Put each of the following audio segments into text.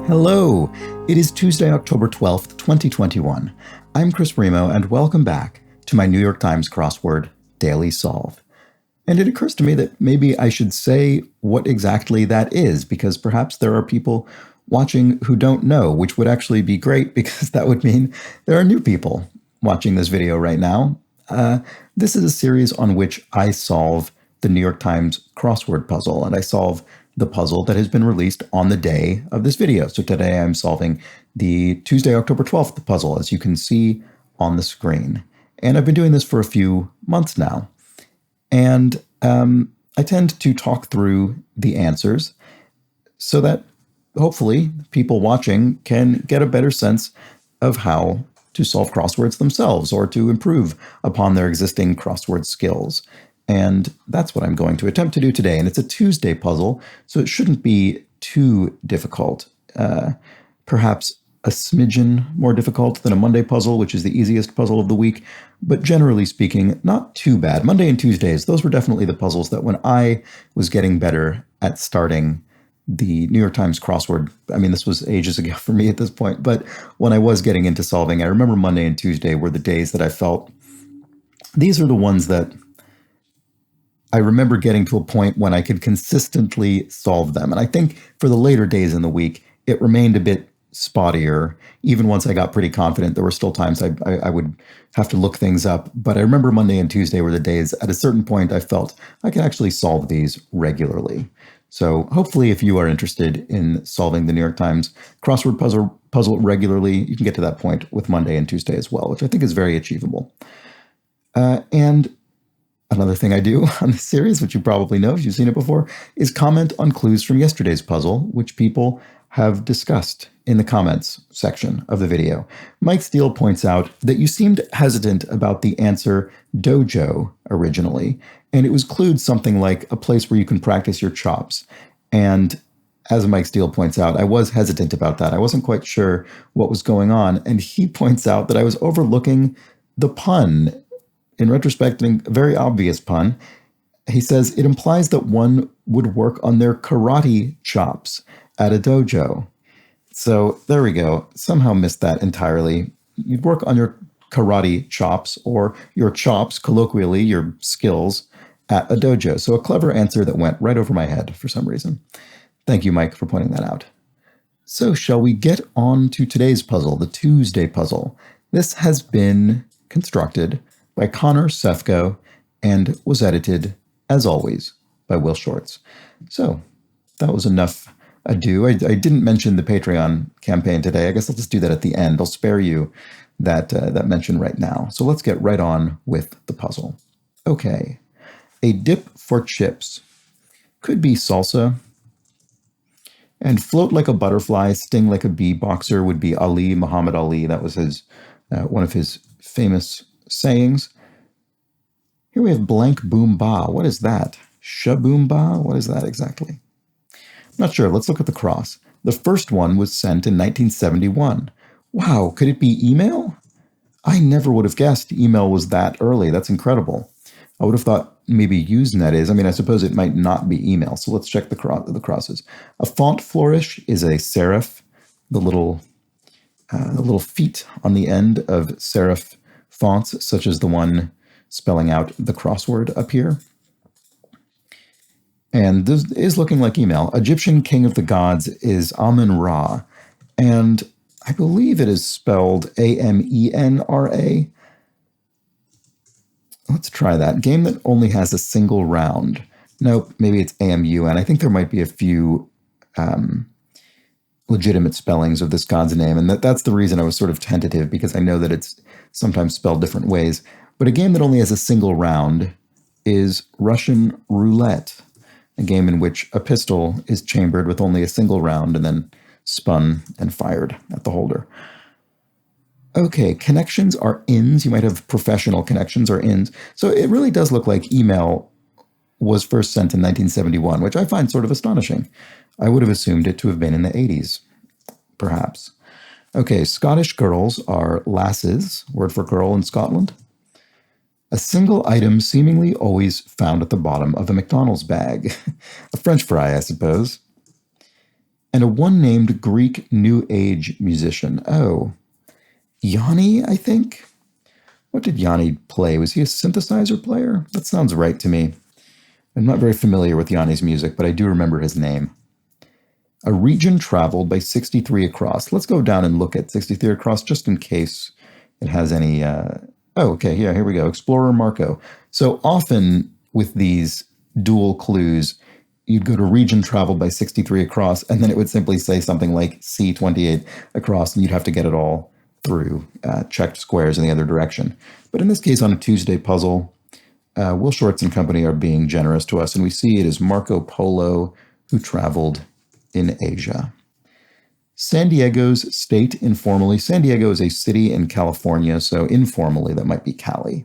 Hello, it is Tuesday, October 12th, 2021. I'm Chris Remo, and welcome back to my New York Times Crossword Daily Solve. And it occurs to me that maybe I should say what exactly that is, because perhaps there are people watching who don't know, which would actually be great because that would mean there are new people watching this video right now. This is a series on which I solve the New York Times crossword puzzle, and I solve the puzzle that has been released on the day of this video. So today I'm solving the Tuesday, October 12th puzzle, as you can see on the screen. And I've been doing this for a few months now. And I tend to talk through the answers so that hopefully people watching can get a better sense of how to solve crosswords themselves or to improve upon their existing crossword skills. And that's what I'm going to attempt to do today. And it's a Tuesday puzzle, so it shouldn't be too difficult. Perhaps a smidgen more difficult than a Monday puzzle, which is the easiest puzzle of the week. But generally speaking, not too bad. Monday and Tuesdays, those were definitely the puzzles that when I was getting better at starting the New York Times crossword, I mean, this was ages ago for me at this point, but when I was getting into solving, I remember Monday and Tuesday were the days that I felt these are the ones that I remember getting to a point when I could consistently solve them. And I think for the later days in the week, it remained a bit spottier. Even once I got pretty confident, there were still times I would have to look things up. But I remember Monday and Tuesday were the days at a certain point I felt I can actually solve these regularly. So hopefully if you are interested in solving the New York Times crossword puzzle regularly, you can get to that point with Monday and Tuesday as well, which I think is very achievable. And another thing I do on this series, which you probably know if you've seen it before, is comment on clues from yesterday's puzzle, which people have discussed in the comments section of the video. Mike Steele points out that you seemed hesitant about the answer dojo originally, and it was clued something like a place where you can practice your chops. And as Mike Steele points out, I was hesitant about that. I wasn't quite sure what was going on, and he points out that I was overlooking the pun. In retrospect, a very obvious pun. He says it implies that one would work on their karate chops at a dojo. So there we go. Somehow missed that entirely. You'd work on your karate chops, or your chops, colloquially, your skills, at a dojo. So a clever answer that went right over my head for some reason. Thank you, Mike, for pointing that out. So shall we get on to today's puzzle, the Tuesday puzzle? This has been constructed by Connor Sefko and was edited, as always, by Will Shorts. So that was enough ado. I didn't mention the Patreon campaign today. I guess I'll just do that at the end. I'll spare you that mention right now. So let's get right on with the puzzle. Okay, a dip for chips could be salsa, and float like a butterfly, sting like a bee boxer would be Ali, Muhammad Ali. That was his one of his famous sayings. Here we have blank boom ba. What is that? Shaboom ba? What is that exactly? I'm not sure. Let's look at the cross. The first one was sent in 1971. Wow, could it be email? I never would have guessed email was that early. That's incredible. I would have thought maybe Usenet is. I mean, I suppose it might not be email. So let's check the crosses. A font flourish is a serif. The little feet on the end of serif fonts, such as the one spelling out the crossword up here. And this is looking like email. Egyptian king of the gods is Amun-Ra. And I believe it is spelled Amenra. Let's try that. Game that only has a single round. Nope, maybe it's Amun. I think there might be a few legitimate spellings of this god's name. And that's the reason I was sort of tentative, because I know that it's sometimes spelled different ways. But a game that only has a single round is Russian roulette, a game in which a pistol is chambered with only a single round and then spun and fired at the holder. Okay, connections are ins. You might have professional connections or ins. So it really does look like email was first sent in 1971, which I find sort of astonishing. I would have assumed it to have been in the 80s, perhaps. Okay, Scottish girls are lasses, word for girl in Scotland. A single item seemingly always found at the bottom of a McDonald's bag. A French fry, I suppose. and a one-named Greek New Age musician. Oh, Yanni, I think? What did Yanni play? Was he a synthesizer player? That sounds right to me. I'm not very familiar with Yanni's music, but I do remember his name. A region traveled by 63 across. Let's go down and look at 63 across just in case it has any... oh, okay, yeah, here we go. Explorer Marco. So often with these dual clues, you'd go to region traveled by 63 across, and then it would simply say something like C28 across, and you'd have to get it all through checked squares in the other direction. But in this case, on a Tuesday puzzle, Will Shortz and company are being generous to us, and we see it is Marco Polo who traveled in Asia. San Diego's state informally. San Diego is a city in California, so informally that might be Cali.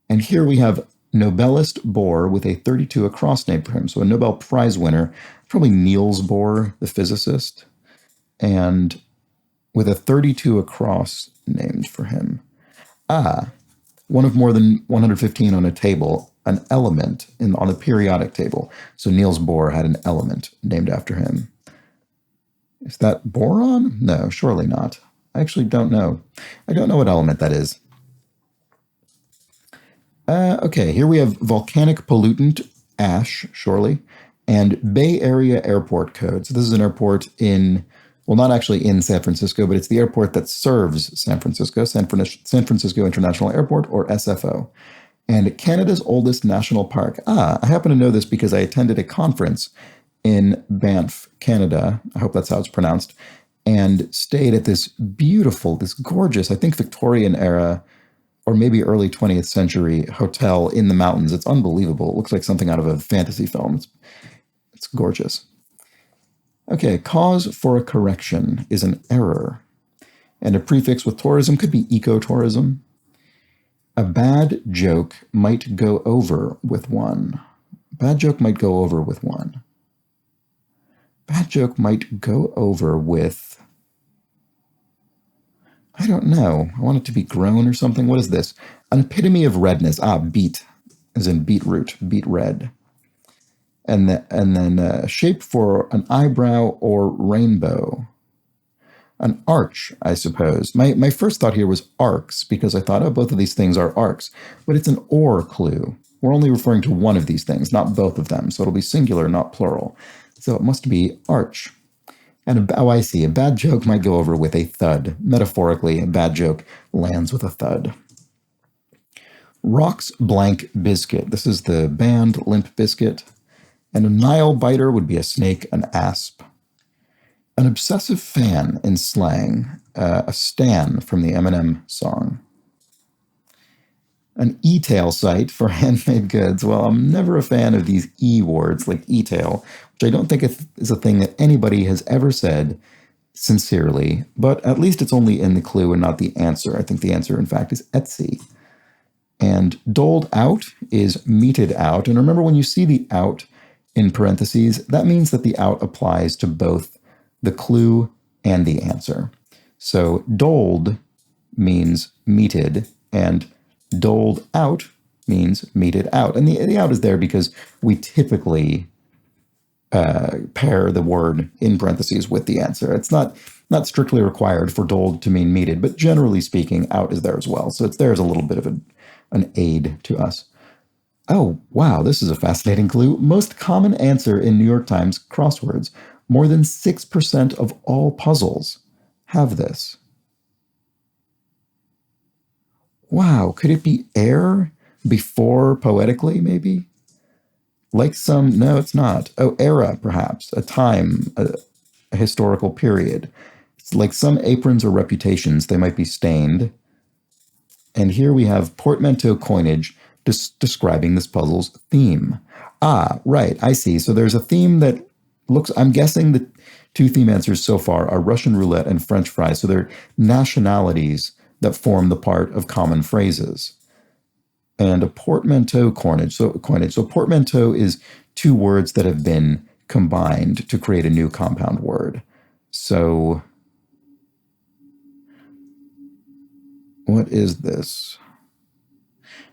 And here we have Nobelist Bohr with a 32 across named for him. So a Nobel Prize winner, probably Niels Bohr, the physicist, and with a 32 across named for him. One of more than 115 on a table, an element on the periodic table. So Niels Bohr had an element named after him. Is that boron? No, surely not. I actually don't know. I don't know what element that is. Okay, here we have volcanic pollutant, ash, surely, and Bay Area airport code. So this is an airport in, well, not actually in San Francisco, but it's the airport that serves San Francisco, San Francisco International Airport, or SFO. And Canada's oldest national park. I happen to know this because I attended a conference in Banff, Canada. I hope that's how it's pronounced. And stayed at this beautiful, this gorgeous, I think Victorian era, or maybe early 20th century hotel in the mountains. It's unbelievable. It looks like something out of a fantasy film. It's gorgeous. Okay, cause for a correction is an error. And a prefix with tourism could be ecotourism. A bad joke might go over with one. Bad joke might go over with one. Bad joke might go over with... I don't know. I want it to be grown or something. What is this? An epitome of redness. Beet, as in beetroot, beet red. And then shape for an eyebrow or rainbow. An arch, I suppose. My first thought here was arcs, because I thought, both of these things are arcs. But it's an or clue. We're only referring to one of these things, not both of them. So it'll be singular, not plural. So it must be arch. And I see. A bad joke might go over with a thud. Metaphorically, a bad joke lands with a thud. Rock's Blank Biscuit. This is the band Limp Bizkit. And a Nile biter would be a snake, an asp. An obsessive fan in slang, a stan from the Eminem song. An e-tail site for handmade goods. Well, I'm never a fan of these e words like e-tail, which I don't think is a thing that anybody has ever said sincerely, but at least it's only in the clue and not the answer. I think the answer, in fact, is Etsy. And doled out is meted out. And remember, when you see the out in parentheses, that means that the out applies to both the clue and the answer. So doled means meted, and doled out means meted out. And the out is there because we typically pair the word in parentheses with the answer. It's not strictly required for doled to mean meted, but generally speaking, out is there as well. So it's there as a little bit of an aid to us. Oh, wow, this is a fascinating clue. Most common answer in New York Times crosswords. More than 6% of all puzzles have this. Wow, could it be air before poetically, maybe? Like some, no, it's not. Oh, era, perhaps, a time, a historical period. It's like some aprons or reputations, they might be stained. And here we have portmanteau coinage describing this puzzle's theme. Right, I see. So there's a theme that looks, I'm guessing the two theme answers so far are Russian roulette and French fries. So they're nationalities that form the part of common phrases. And a portmanteau coinage. So portmanteau is two words that have been combined to create a new compound word. So what is this?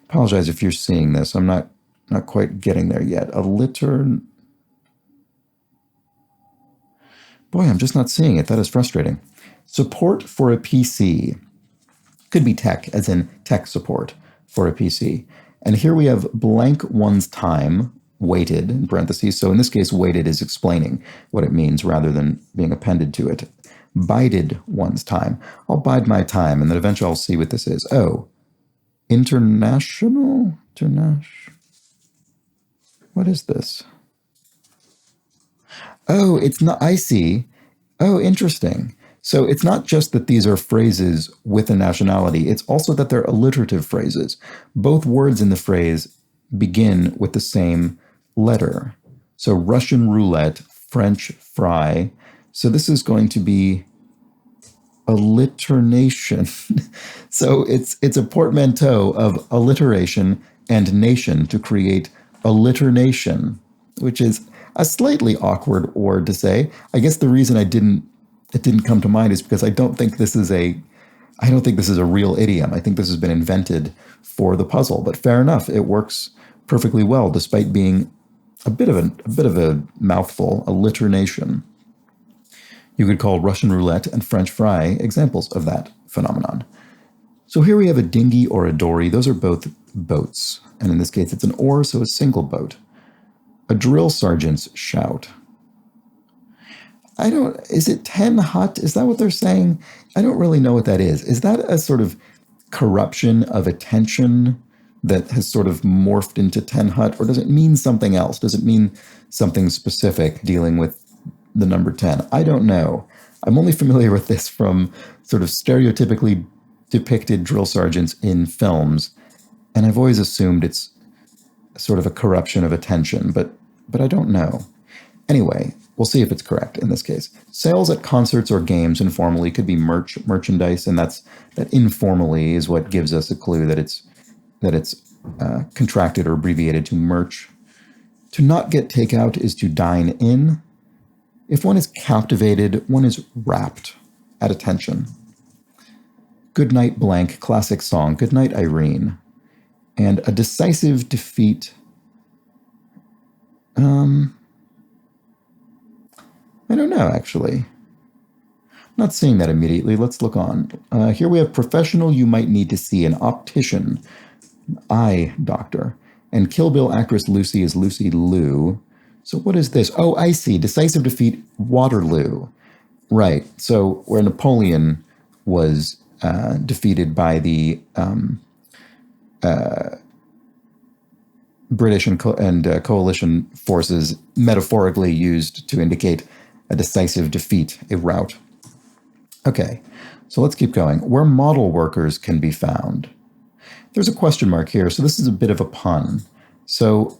Apologize if you're seeing this. I'm not quite getting there yet. A litter. Boy, I'm just not seeing it. That is frustrating. Support for a PC. Could be tech, as in tech support for a PC. And here we have blank one's time, weighted, in parentheses. So in this case, weighted is explaining what it means rather than being appended to it. Bided one's time. I'll bide my time, and then eventually I'll see what this is. Oh, international? What is this? Oh, it's not, I see. Oh, interesting. So it's not just that these are phrases with a nationality, it's also that they're alliterative phrases. Both words in the phrase begin with the same letter. So Russian roulette, French fry. So this is going to be alliteration. So it's a portmanteau of alliteration and nation to create alliteration, which is a slightly awkward word to say. I guess the reason it didn't come to mind is because I don't think this is a real idiom. I think this has been invented for the puzzle, but fair enough. It works perfectly well despite being a bit of a mouthful, alliteration. You could call Russian roulette and French fry examples of that phenomenon. So here we have a dinghy or a dory. Those are both boats. And in this case, it's an oar, so a single boat. A drill sergeant's shout. Is it 10 hut? Is that what they're saying? I don't really know what that is. Is that a sort of corruption of attention that has sort of morphed into 10 hut? Or does it mean something else? Does it mean something specific dealing with the number 10? I don't know. I'm only familiar with this from sort of stereotypically depicted drill sergeants in films. And I've always assumed it's sort of a corruption of attention, but I don't know. Anyway, we'll see if it's correct in this case. Sales at concerts or games informally could be merchandise, and that informally is what gives us a clue that it's contracted or abbreviated to merch. To not get takeout is to dine in. If one is captivated, one is rapt at attention. Goodnight blank, classic song. Goodnight Irene. And a decisive defeat. I don't know, actually. Not seeing that immediately. Let's look on. Here we have professional you might need to see, an optician, eye doctor. And Kill Bill actress Lucy is Lucy Liu. So what is this? Oh, I see. Decisive defeat, Waterloo. Right. So where Napoleon was defeated by the British and coalition forces, metaphorically used to indicate a decisive defeat, a rout. Okay, so let's keep going. Where model workers can be found. There's a question mark here, so this is a bit of a pun. So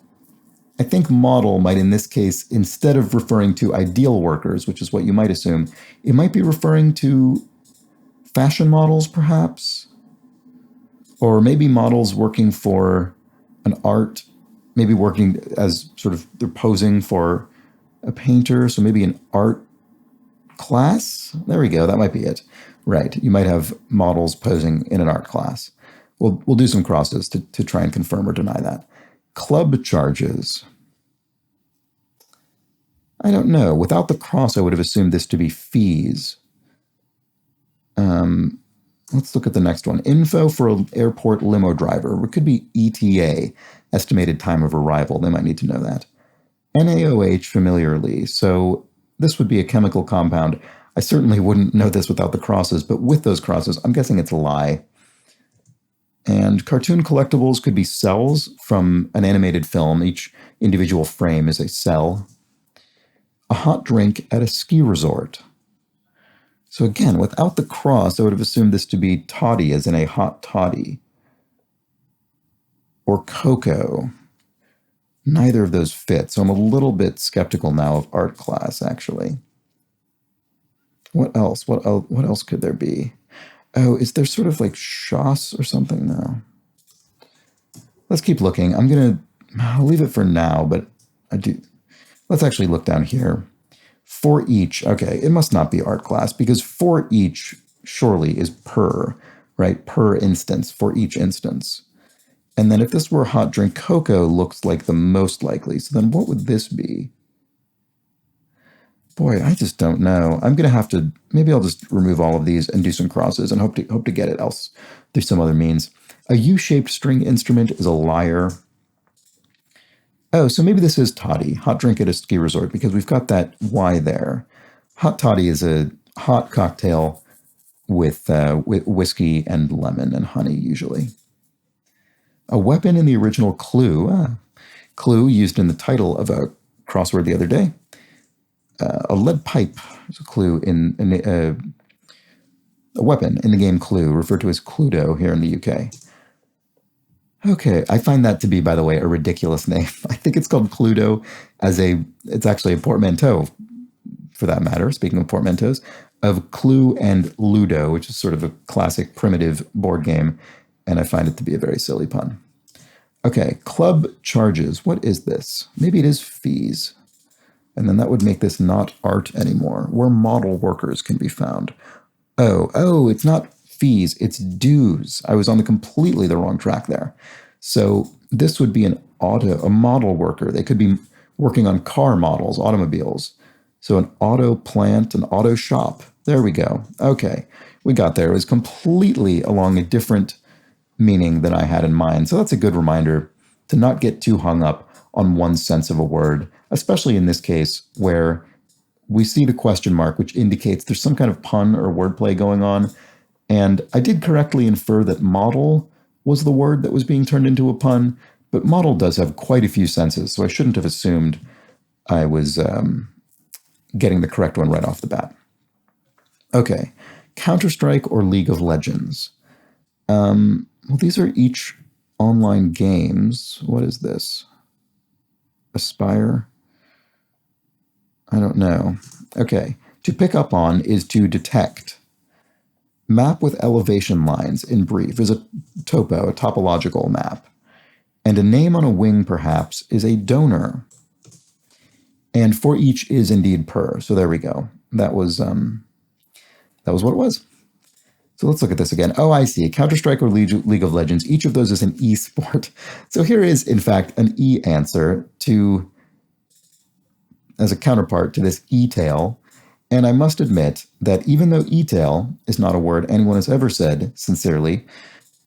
I think model might, in this case, instead of referring to ideal workers, which is what you might assume, it might be referring to fashion models, perhaps? Or maybe models working for an art, maybe working as sort of, they're posing for a painter, so maybe an art class? There we go, that might be it. Right, you might have models posing in an art class. We'll do some crosses to try and confirm or deny that. Club charges. I don't know. Without the cross, I would have assumed this to be fees. Let's look at the next one. Info for an airport limo driver. It could be ETA, estimated time of arrival. They might need to know that. NaOH familiarly. So this would be a chemical compound. I certainly wouldn't know this without the crosses, but with those crosses, I'm guessing it's a lie. And cartoon collectibles could be cells from an animated film. Each individual frame is a cell. A hot drink at a ski resort. So again, without the cross, I would have assumed this to be toddy, as in a hot toddy. Or cocoa. Neither of those fit, so I'm a little bit skeptical now of art class, actually. What else? What else could there be? Oh, is there sort of like chasse or something? No. Let's keep looking. I'll leave it for now, but let's actually look down here. For each, okay, it must not be art class, because for each surely is per, right? Per instance, for each instance. And then if this were hot drink, cocoa looks like the most likely. So then what would this be? Boy, I just don't know. I'm going to have to, maybe I'll just remove all of these and do some crosses and hope to get it else through some other means. A U-shaped string instrument is a lyre. Oh, so maybe this is toddy, hot drink at a ski resort, because we've got that Y there. Hot toddy is a hot cocktail with whiskey and lemon and honey, usually. A weapon in the original Clue. Clue used in the title of a crossword the other day. A lead pipe is a clue in a weapon in the game Clue, referred to as Cluedo here in the UK. Okay, I find that to be, by the way, a ridiculous name. I think it's called Cluedo it's actually a portmanteau, for that matter, speaking of portmanteaus, of Clue and Ludo, which is sort of a classic primitive board game, and I find it to be a very silly pun. Okay, club charges. What is this? Maybe it is fees. And then that would make this not art anymore, where model workers can be found. Oh, it's not fees, it's dues. I was on completely the wrong track there. So this would be a model worker. They could be working on car models, automobiles. So an auto plant, an auto shop. There we go. Okay, we got there. It was completely along a different meaning than I had in mind. So that's a good reminder to not get too hung up on one sense of a word, especially in this case where we see the question mark, which indicates there's some kind of pun or wordplay going on. And I did correctly infer that model was the word that was being turned into a pun, but model does have quite a few senses, so I shouldn't have assumed I was getting the correct one right off the bat. Okay, Counter-Strike or League of Legends. Well, these are each online games. What is this? Aspire? I don't know. Okay, to pick up on is to detect. Map with elevation lines, in brief, is a topo, a topological map. And a name on a wing, perhaps, is a donor. And for each is indeed per. So there we go. That was what it was. So let's look at this again. Oh, I see. Counter-Strike or League of Legends. Each of those is an e-sport. So here is, in fact, an e answer as a counterpart to this e-tail. And I must admit that even though e-tail is not a word anyone has ever said sincerely,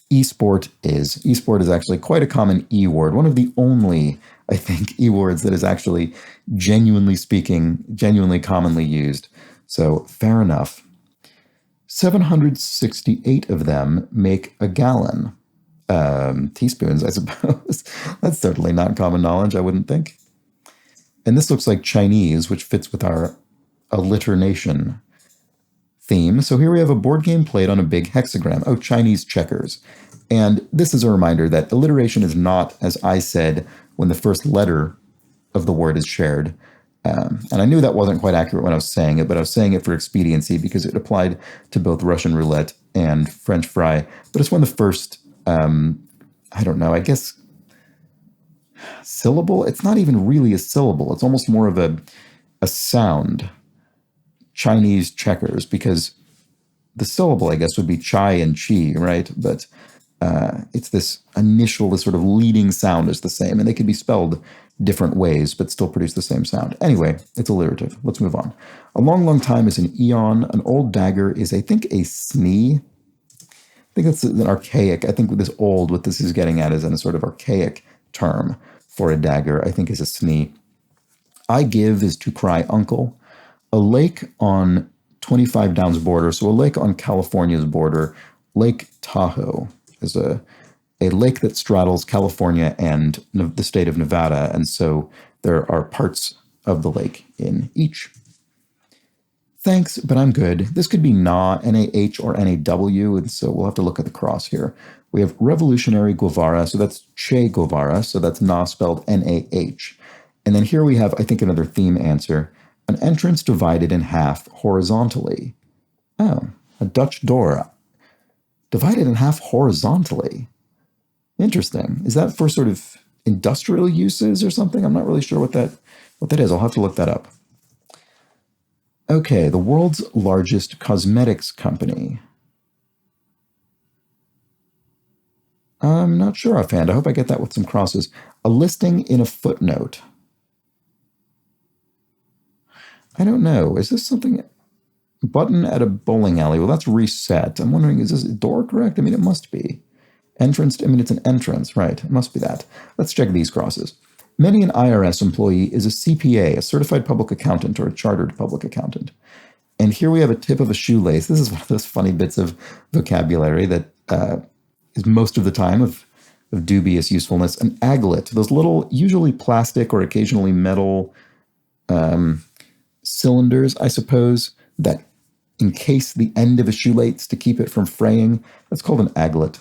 e-sport is. E-sport is actually quite a common e-word. One of the only, I think, e-words that is actually genuinely commonly used. So fair enough. 768 of them make a gallon. Teaspoons, I suppose. That's totally not common knowledge, I wouldn't think. And this looks like Chinese, which fits with our alliteration theme. So here we have a board game played on a big hexagram. Oh, Chinese checkers. And this is a reminder that alliteration is not, as I said, when the first letter of the word is shared. And I knew that wasn't quite accurate when I was saying it, but I was saying it for expediency because it applied to both Russian roulette and French fry. But it's when the first, I don't know, I guess, syllable? It's not even really a syllable. It's almost more of a sound. Chinese checkers, because the syllable, I guess, would be chai and chi, right? But it's this sort of leading sound is the same, and they can be spelled different ways, but still produce the same sound. Anyway, it's alliterative. Let's move on. A long, long time is an eon. An old dagger is, I think, a snee. I think that's an archaic. I think what this is getting at is in a sort of archaic term for a dagger, I think is a snee. I give is to cry uncle. A lake on 25 Downs border, so a lake on California's border, Lake Tahoe is a lake that straddles California and the state of Nevada, and so there are parts of the lake in each. Thanks, but I'm good. This could be NAH, N-A-H, or N-A-W, and so we'll have to look at the cross here. We have Revolutionary Guevara, so that's Che Guevara, so that's NAH spelled N-A-H. And then here we have, I think, another theme answer. An entrance divided in half horizontally. Oh, a Dutch door. Divided in half horizontally. Interesting. Is that for sort of industrial uses or something? I'm not really sure what that is. I'll have to look that up. Okay, the world's largest cosmetics company. I'm not sure offhand. I hope I get that with some crosses. A listing in a footnote. I don't know. Is this something? Button at a bowling alley. Well, that's reset. I'm wondering, is this door correct? I mean, it must be. Entrance, I mean, it's an entrance, right? It must be that. Let's check these crosses. Many an IRS employee is a CPA, a certified public accountant, or a chartered public accountant. And here we have a tip of a shoelace. This is one of those funny bits of vocabulary that is most of the time of dubious usefulness. An aglet, those little, usually plastic or occasionally metal cylinders, I suppose, that encase the end of a shoelace to keep it from fraying. That's called an aglet.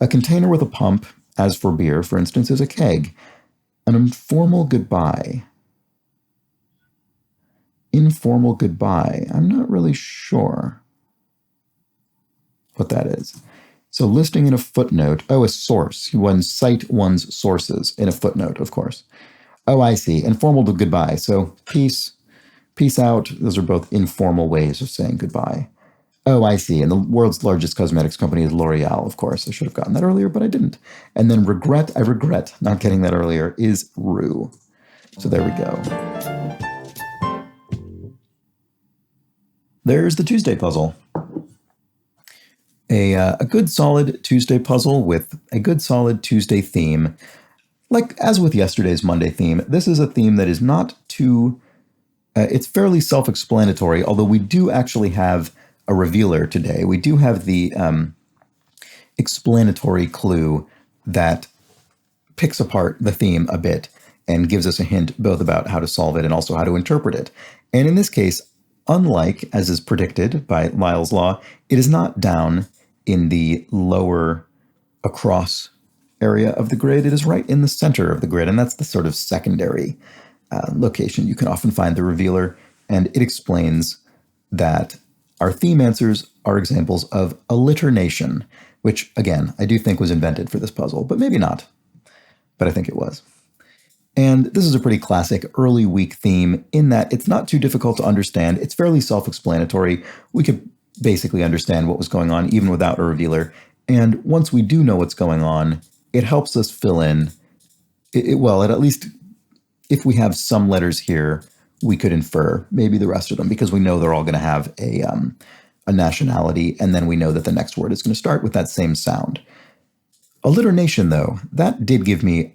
A container with a pump, as for beer, for instance, is a keg. An informal goodbye. Informal goodbye. I'm not really sure what that is. So listing in a footnote. Oh, a source. One cite one's sources in a footnote, of course. Oh, I see. Informal goodbye. So peace out. Those are both informal ways of saying goodbye. Oh, I see. And the world's largest cosmetics company is L'Oreal, of course. I should have gotten that earlier, but I didn't. And then regret, I regret not getting that earlier, is rue. So there we go. There's the Tuesday puzzle. A good solid Tuesday puzzle with a good solid Tuesday theme. Like as with yesterday's Monday theme, this is a theme that is not too... it's fairly self-explanatory, although we do actually have a revealer today. We do have the explanatory clue that picks apart the theme a bit and gives us a hint both about how to solve it and also how to interpret it. And in this case, unlike as is predicted by Lyell's law, it is not down in the lower across area of the grid. It is right in the center of the grid, and that's the sort of secondary location. You can often find the revealer, and it explains that our theme answers are examples of alliteration, which, again, I do think was invented for this puzzle, but maybe not. But I think it was. And this is a pretty classic early week theme in that it's not too difficult to understand. It's fairly self-explanatory. We could basically understand what was going on even without a revealer. And once we do know what's going on, it helps us fill in. Well, at least if we have some letters here, we could infer maybe the rest of them because we know they're all going to have a nationality, and then we know that the next word is going to start with that same sound. Alliteration, though, that did give me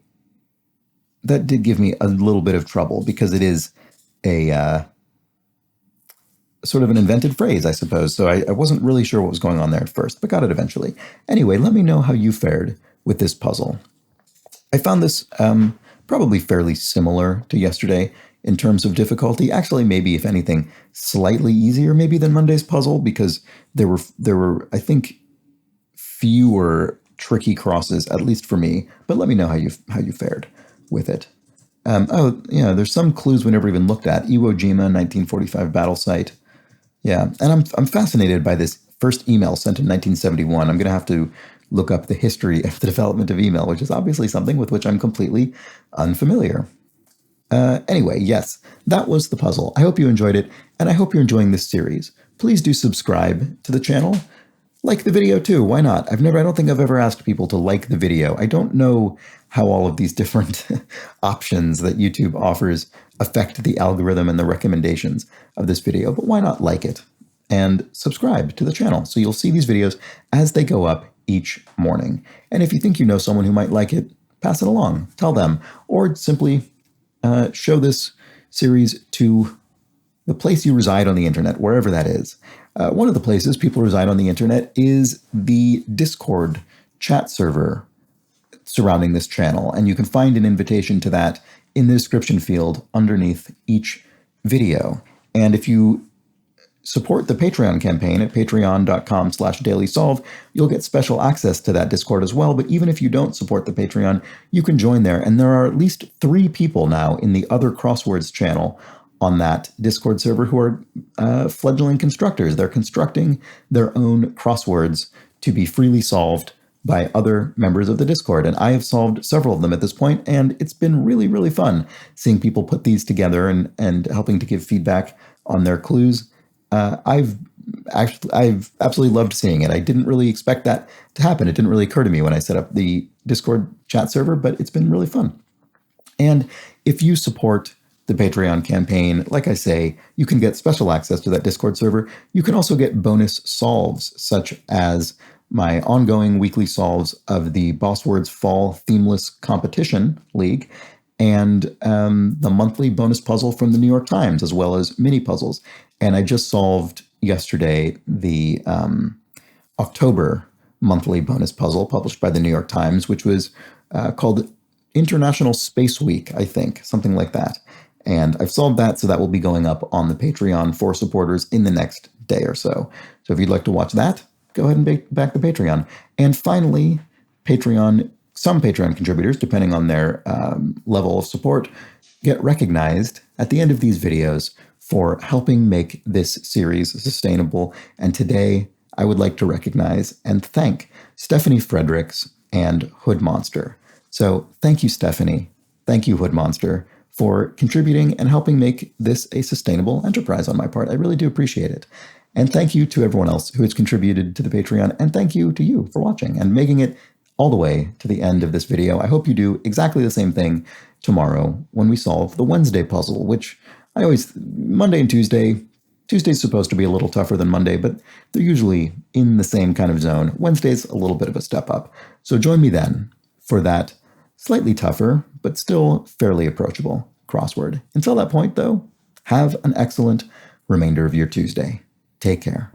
a little bit of trouble because it is a sort of an invented phrase, I suppose. So I wasn't really sure what was going on there at first, but got it eventually. Anyway, let me know how you fared with this puzzle. I found this probably fairly similar to yesterday in terms of difficulty. Actually, maybe, if anything, slightly easier maybe than Monday's puzzle because there were, I think, fewer tricky crosses, at least for me. But let me know how you fared with it. There's some clues we never even looked at. Iwo Jima, 1945 battle site. Yeah, and I'm fascinated by this first email sent in 1971. I'm going to have to look up the history of the development of email, which is obviously something with which I'm completely unfamiliar. Anyway, yes, that was the puzzle. I hope you enjoyed it, and I hope you're enjoying this series. Please do subscribe to the channel. Like the video too, why not? I don't think I've ever asked people to like the video. I don't know how all of these different options that YouTube offers affect the algorithm and the recommendations of this video, but why not like it and subscribe to the channel so you'll see these videos as they go up each morning. And if you think you know someone who might like it, pass it along, tell them, or simply show this series to the place you reside on the internet, wherever that is. One of the places people reside on the internet is the Discord chat server surrounding this channel, and you can find an invitation to that in the description field underneath each video. And if you support the Patreon campaign at patreon.com/dailysolve, you'll get special access to that Discord as well. But even if you don't support the Patreon, you can join there. And there are at least 3 people now in the other Crosswords channel on that Discord server who are fledgling constructors. They're constructing their own crosswords to be freely solved by other members of the Discord. And I have solved several of them at this point, and it's been really, really fun seeing people put these together and helping to give feedback on their clues. I've absolutely loved seeing it. I didn't really expect that to happen. It didn't really occur to me when I set up the Discord chat server, but it's been really fun. And if you support the Patreon campaign, like I say, you can get special access to that Discord server. You can also get bonus solves, such as my ongoing weekly solves of the Boss Words Fall Themeless Competition League, and the monthly bonus puzzle from the New York Times, as well as mini puzzles. And I just solved yesterday the October monthly bonus puzzle published by the New York Times, which was called International Space Week, I think, something like that. And I've solved that, so that will be going up on the Patreon for supporters in the next day or so. So if you'd like to watch that, go ahead and back the Patreon. And finally, some Patreon contributors, depending on their level of support, get recognized at the end of these videos for helping make this series sustainable. And today, I would like to recognize and thank Stephanie Fredericks and Hood Monster. So thank you, Stephanie. Thank you, Hood Monster, for contributing and helping make this a sustainable enterprise on my part. I really do appreciate it. And thank you to everyone else who has contributed to the Patreon. And thank you to you for watching and making it all the way to the end of this video. I hope you do exactly the same thing tomorrow when we solve the Wednesday puzzle, which Monday and Tuesday, Tuesday's supposed to be a little tougher than Monday, but they're usually in the same kind of zone. Wednesday's a little bit of a step up. So join me then for that slightly tougher, but still fairly approachable crossword. Until that point, though, have an excellent remainder of your Tuesday. Take care.